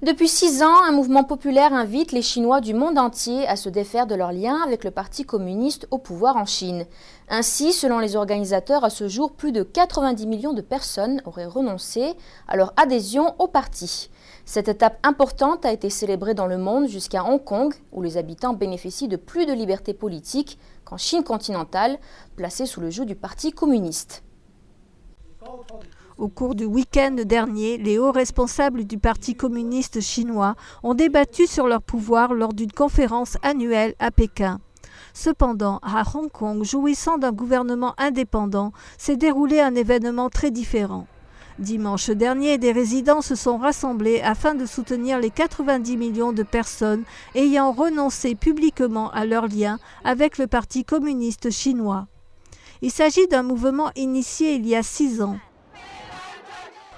Depuis 6 ans, un mouvement populaire invite les Chinois du monde entier à se défaire de leurs liens avec le Parti communiste au pouvoir en Chine. Ainsi, selon les organisateurs, à ce jour, plus de 90 millions de personnes auraient renoncé à leur adhésion au parti. Cette étape importante a été célébrée dans le monde jusqu'à Hong Kong, où les habitants bénéficient de plus de liberté politique qu'en Chine continentale, placée sous le joug du Parti communiste. Au cours du week-end dernier, les hauts responsables du Parti communiste chinois ont débattu sur leur pouvoir lors d'une conférence annuelle à Pékin. Cependant, à Hong Kong, jouissant d'un gouvernement indépendant, s'est déroulé un événement très différent. Dimanche dernier, des résidents se sont rassemblés afin de soutenir les 90 millions de personnes ayant renoncé publiquement à leurs liens avec le Parti communiste chinois. Il s'agit d'un mouvement initié il y a 6 ans.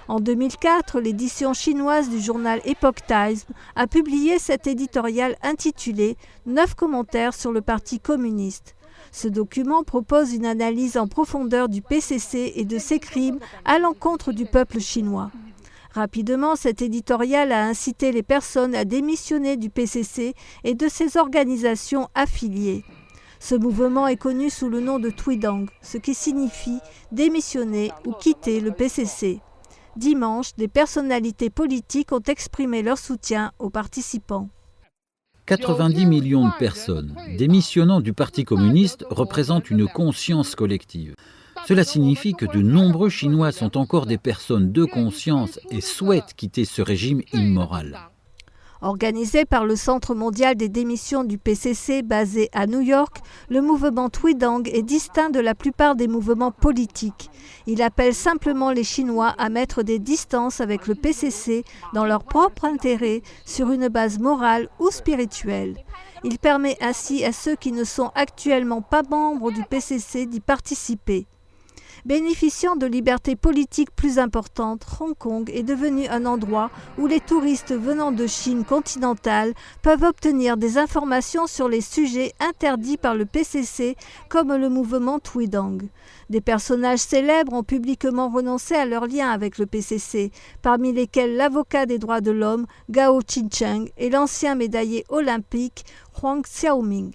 En 2004, l'édition chinoise du journal Epoch Times a publié cet éditorial intitulé « 9 commentaires sur le Parti communiste ». Ce document propose une analyse en profondeur du PCC et de ses crimes à l'encontre du peuple chinois. Rapidement, cet éditorial a incité les personnes à démissionner du PCC et de ses organisations affiliées. Ce mouvement est connu sous le nom de Tweedang, ce qui signifie démissionner ou quitter le PCC. Dimanche, des personnalités politiques ont exprimé leur soutien aux participants. 90 millions de personnes démissionnant du Parti communiste représentent une conscience collective. Cela signifie que de nombreux Chinois sont encore des personnes de conscience et souhaitent quitter ce régime immoral. Organisé par le Centre mondial des démissions du PCC basé à New York, le mouvement Tweedang est distinct de la plupart des mouvements politiques. Il appelle simplement les Chinois à mettre des distances avec le PCC dans leur propre intérêt sur une base morale ou spirituelle. Il permet ainsi à ceux qui ne sont actuellement pas membres du PCC d'y participer. Bénéficiant de libertés politiques plus importantes, Hong Kong est devenu un endroit où les touristes venant de Chine continentale peuvent obtenir des informations sur les sujets interdits par le PCC, comme le mouvement Tweedang. Des personnages célèbres ont publiquement renoncé à leur lien avec le PCC, parmi lesquels l'avocat des droits de l'homme Gao Qingcheng et l'ancien médaillé olympique Huang Xiaoming.